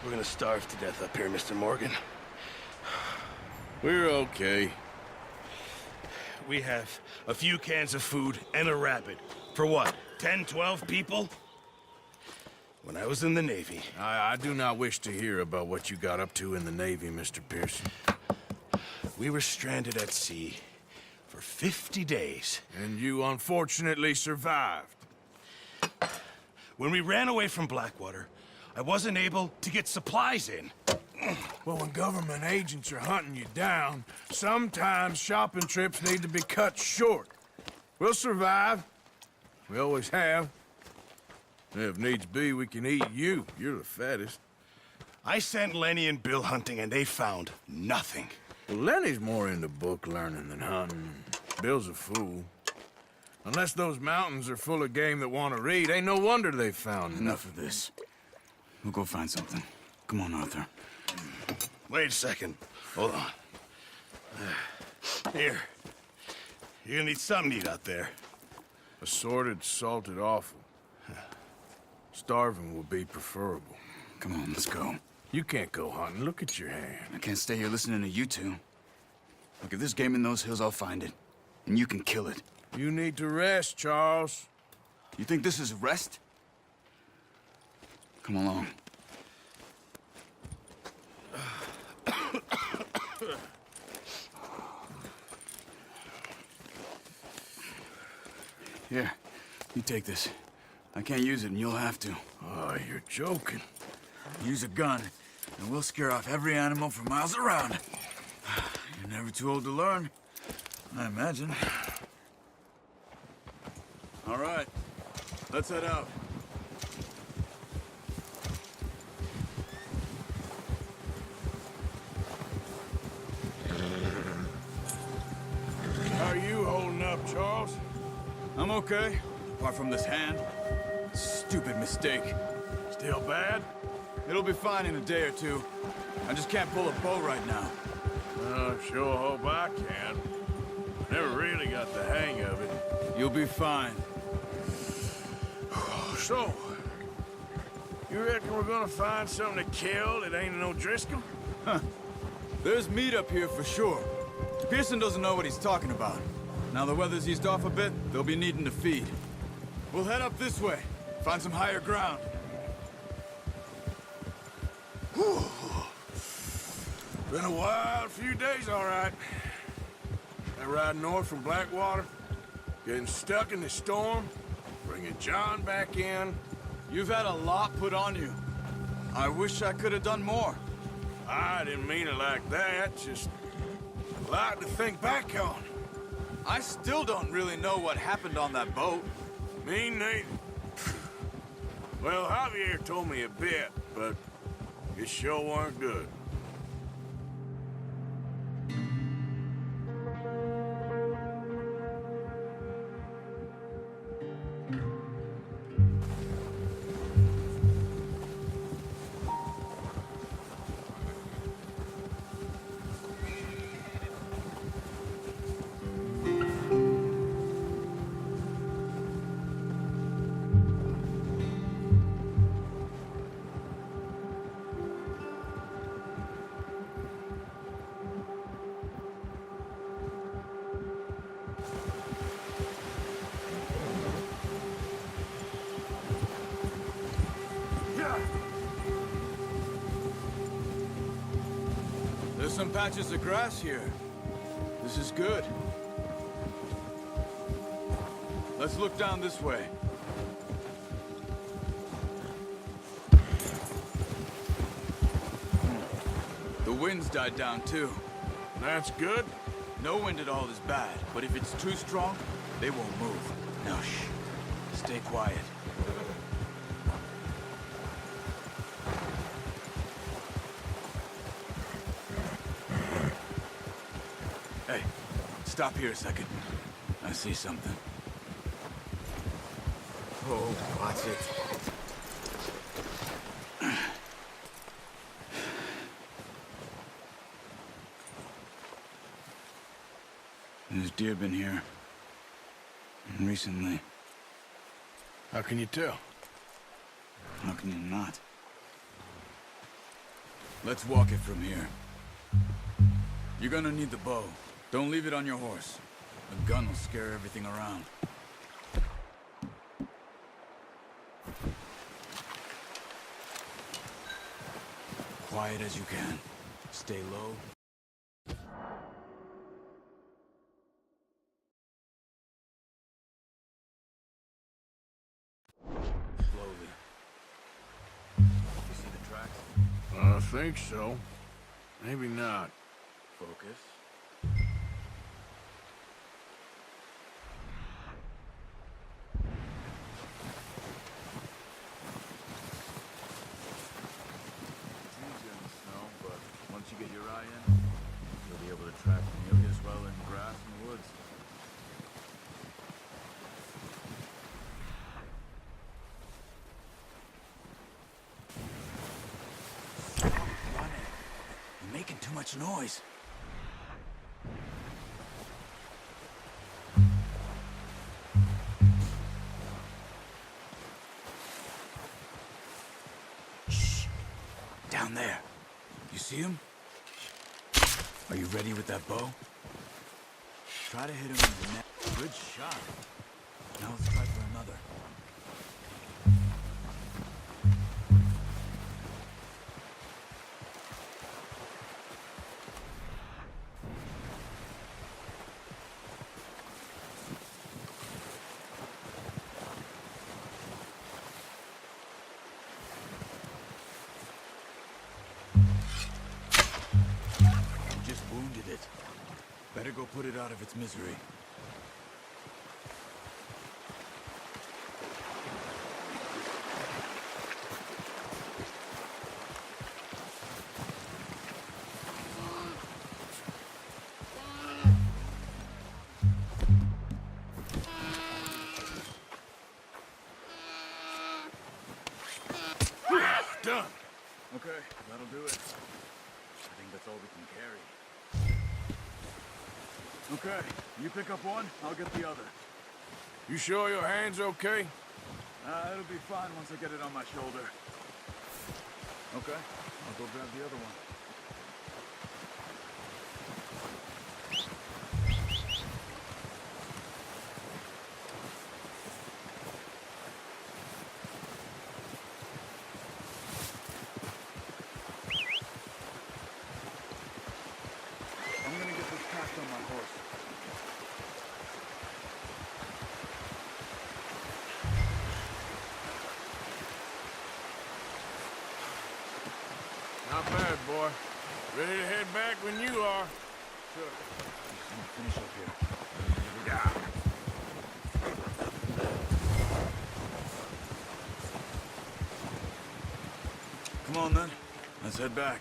We're gonna starve to death up here, Mr. Morgan. We're okay. We have a few cans of food and a rabbit. For what, 10, 12 people? When I was in the Navy... I do not wish to hear about what you got up to in the Navy, Mr. Pearson. We were stranded at sea for 50 days. And you unfortunately survived. When we ran away from Blackwater, I wasn't able to get supplies in. Well, when government agents are hunting you down, sometimes shopping trips need to be cut short. We'll survive. We always have. If needs be, we can eat you. You're the fattest. I sent Lenny and Bill hunting, and they found nothing. Well, Lenny's more into book learning than hunting. Bill's a fool. Unless those mountains are full of game that want to read, ain't no wonder they found Enough of this. We'll go find something. Come on, Arthur. Wait a second. Hold on. Here. You're gonna need something to eat out there. Assorted, salted offal. Starving will be preferable. Come on, let's go. You can't go hunting. Look at your hand. I can't stay here listening to you two. Look, if there's game in those hills, I'll find it. And you can kill it. You need to rest, Charles. You think this is rest? Come along. Here, you take this. I can't use it, and you'll have to. Oh, you're joking. Use a gun, and we'll scare off every animal for miles around. You're never too old to learn, I imagine. All right, let's head out. How are you holding up, Charles? I'm okay, apart from this hand. Stupid mistake. Still bad? It'll be fine in a day or two. I just can't pull a bow right now. Sure hope I can. Never really got the hang of it. You'll be fine. So, you reckon we're gonna find something to kill that ain't no Driscoll? There's meat up here for sure. Pearson doesn't know what he's talking about. Now the weather's eased off a bit, they'll be needing to feed. We'll head up this way, find some higher ground. Whew. Been a wild few days, all right. That ride north from Blackwater, getting stuck in the storm, bringing John back in. You've had a lot put on you. I wish I could have done more. I didn't mean it like that, just a lot to think back on. I still don't really know what happened on that boat. Me neither. Well, Javier told me a bit, but it sure weren't good. There's some patches of grass here. This is good. Let's look down this way. The wind's died down too. That's good. No wind at all is bad, but if it's too strong, they won't move. Now shh. Stay quiet. Hey, stop here a second. I see something. Oh, watch it. There's deer been here. Recently. How can you tell? How can you not? Let's walk it from here. You're gonna need the bow. Don't leave it on your horse. A gun will scare everything around. Quiet as you can. Stay low. Slowly. You see the tracks? I think so. Maybe not. Focus. It's easier in the snow, but once you get your eye in, you'll be able to track nearly as well in grass and woods. Stop running. You're making too much noise. Shh. Down there. You see him? Are you ready with that bow? Try to hit him in the neck. Good shot. Now let's try for another. You just wounded it. Better go put it out of its misery. Done. Okay, that'll do it. I think that's all we can carry. Okay, you pick up one, I'll get the other. You sure your hand's okay? It'll be fine once I get it on my shoulder. Okay, I'll go grab the other one. I'm gonna get this packed on my horse. Not bad, boy. Ready to head back when you are. Sure. Just gonna finish up here. Yeah. Come on then, let's head back.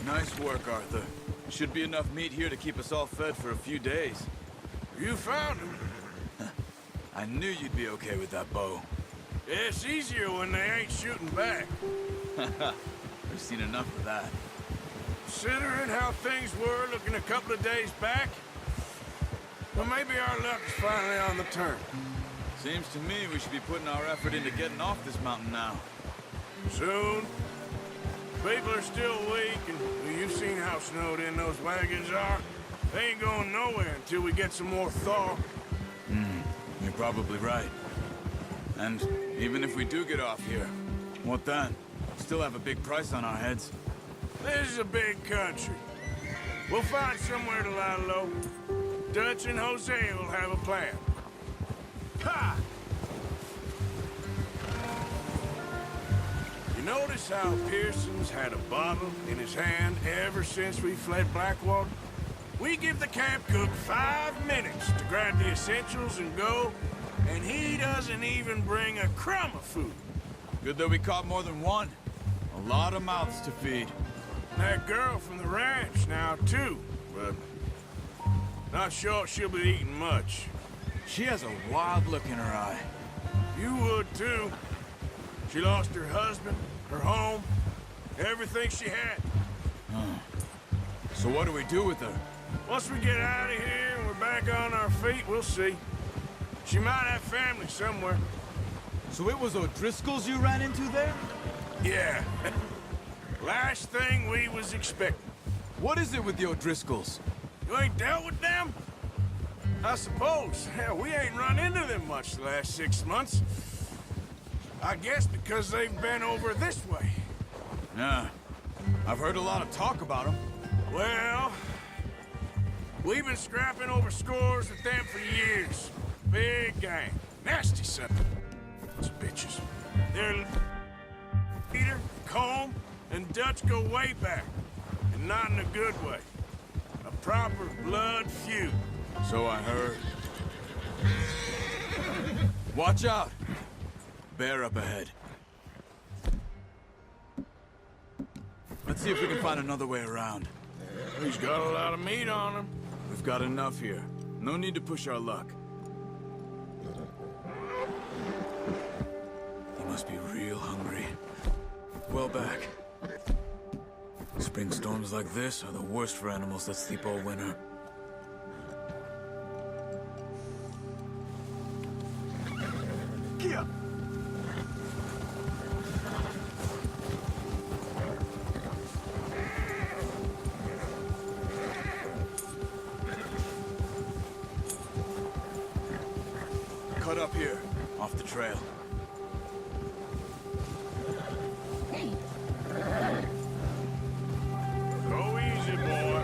Nice work, Arthur. Should be enough meat here to keep us all fed for a few days. You found him. I knew you'd be okay with that bow. It's easier when they ain't shooting back. I've seen enough of that. Considering how things were looking a couple of days back, well, maybe our luck is finally on the turn. Seems to me we should be putting our effort into getting off this mountain now. Soon. People are still weak, and well, you've seen how snowed in those wagons are. They ain't going nowhere until we get some more thaw. You're probably right. And even if we do get off here, what then? Still have a big price on our heads. This is a big country. We'll find somewhere to lie low. Dutch and Jose will have a plan. Ha! You notice how Pearson's had a bottle in his hand ever since we fled Blackwater? We give the camp cook 5 minutes to grab the essentials and go, and he doesn't even bring a crumb of food. Good that we caught more than one. A lot of mouths to feed. That girl from the ranch now, too, but not sure she'll be eating much. She has a wild look in her eye. You would, too. She lost her husband, her home, everything she had. So what do we do with her? Once we get out of here and we're back on our feet, we'll see. She might have family somewhere. So it was O'Driscoll's you ran into there? Yeah. Last thing we was expecting. What is it with the O'Driscolls? You ain't dealt with them? I suppose. Hell, we ain't run into them much the last 6 months. I guess because they've been over this way. Yeah. I've heard a lot of talk about them. Well, we've been scrapping over scores with them for years. Big gang. Nasty son. Those bitches. They're Peter, Colm, and Dutch go way back. And not in a good way. A proper blood feud. So I heard. Watch out! Bear up ahead. Let's see if we can find another way around. He's got a lot of meat on him. We've got enough here. No need to push our luck. He must be real hungry. Well back. Spring storms like this are the worst for animals that sleep all winter. Yeah. Cut up here, off the trail. Go easy, boy.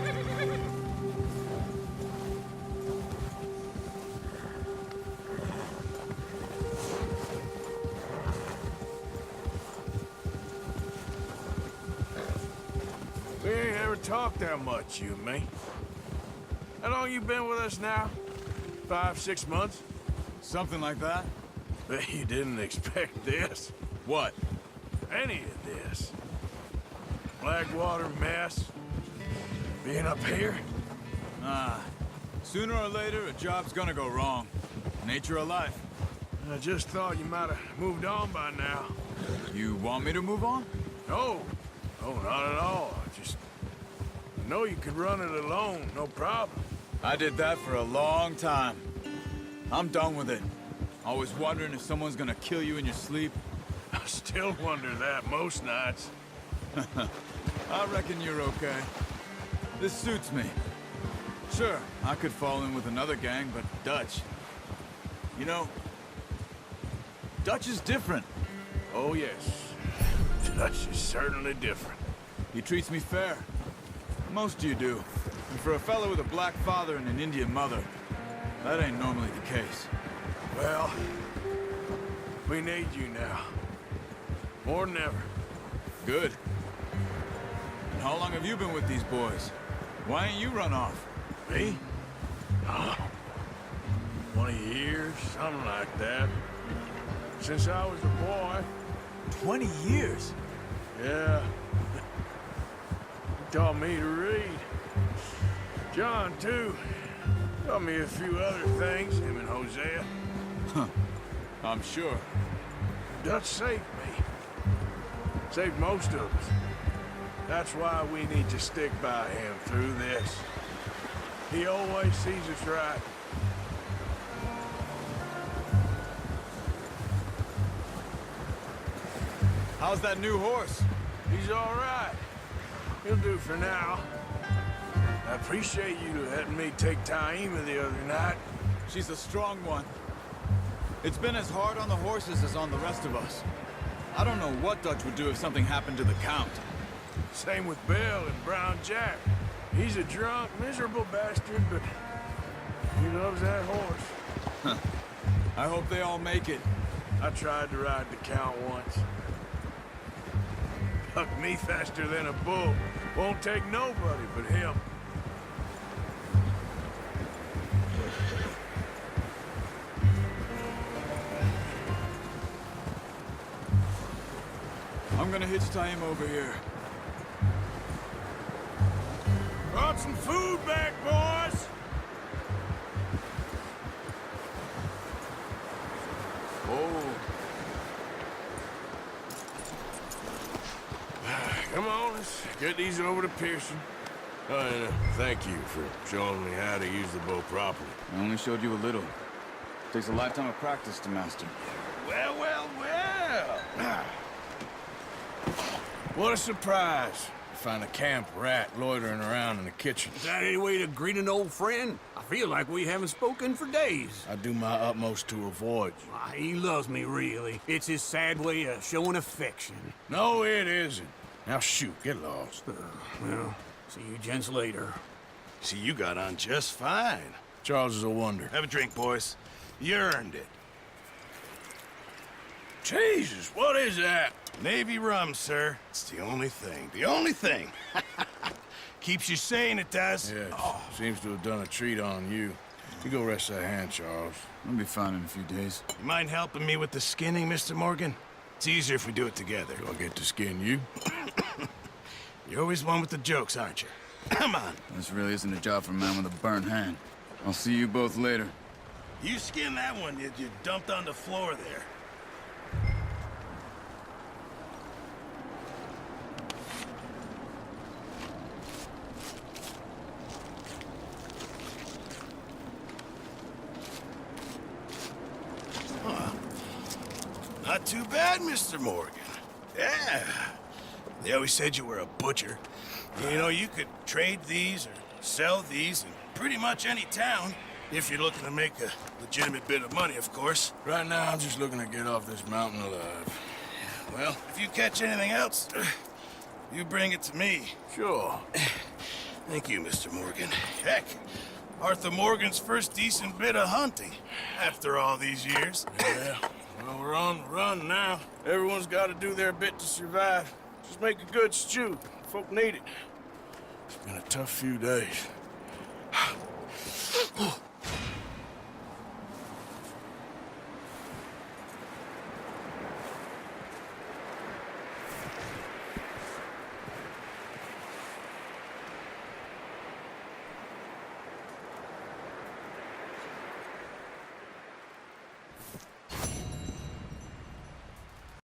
We ain't ever talked that much, you and me. How long you been with us now? 5, 6 months? Something like that? Bet you didn't expect this. What? Any of this. Blackwater mess. Being up here. Ah, sooner or later, a job's gonna go wrong. Nature of life. I just thought you might have moved on by now. You want me to move on? No. No, not at all. I know you could run it alone, no problem. I did that for a long time. I'm done with it. Always wondering if someone's gonna kill you in your sleep. I still wonder that most nights. I reckon you're okay. This suits me. Sure, I could fall in with another gang, but Dutch... You know, Dutch is different. Oh, yes. Dutch is certainly different. He treats me fair. Most you do. And for a fellow with a black father and an Indian mother, that ain't normally the case. Well, we need you now. More than ever. Good. And how long have you been with these boys? Why ain't you run off? Me? 20 years, something like that. Since I was a boy. 20 years? Yeah. He taught me to read. John, too. Taught me a few other things, him and Hosea. I'm sure. Dutch saved me. Saved most of us. That's why we need to stick by him through this. He always sees us right. How's that new horse? He's all right. He'll do for now. I appreciate you letting me take Taima the other night. She's a strong one. It's been as hard on the horses as on the rest of us. I don't know what Dutch would do if something happened to the Count. Same with Bill and Brown Jack. He's a drunk, miserable bastard, but he loves that horse. I hope they all make it. I tried to ride the Count once. Bucked me faster than a bull. Won't take nobody but him. I'm gonna hitch Taima over here. Brought some food back, boys! Oh. Come on, let's get these over to Pearson. Thank you for showing me how to use the bow properly. I only showed you a little. Takes a lifetime of practice to master. Well, well, well. What a surprise. Find a camp rat loitering around in the kitchen. Is that any way to greet an old friend? I feel like we haven't spoken for days. I do my utmost to avoid you. He loves me, really. It's his sad way of showing affection. No, it isn't. Now shoot, get lost. Well, see you gents later. See, you got on just fine. Charles is a wonder. Have a drink, boys. You earned it. Jesus, what is that? Navy rum, sir. It's the only thing. The only thing. Keeps you sane, it does. Yes, seems to have done a treat on you. You go rest that hand, Charles. I'll be fine in a few days. You mind helping me with the skinning, Mr. Morgan? It's easier if we do it together. Do I get to skin you? You're always one with the jokes, aren't you? Come on. This really isn't a job for a man with a burnt hand. I'll see you both later. You skin that one you dumped on the floor there. Not too bad, Mr. Morgan. Yeah. They always said you were a butcher. You know, you could trade these or sell these in pretty much any town, if you're looking to make a legitimate bit of money, of course. Right now, I'm just looking to get off this mountain alive. Well, if you catch anything else, you bring it to me. Sure. Thank you, Mr. Morgan. Heck, Arthur Morgan's first decent bit of hunting after all these years. Yeah. Well, we're on the run now. Everyone's got to do their bit to survive. Just make a good stew. Folk need it. It's been a tough few days.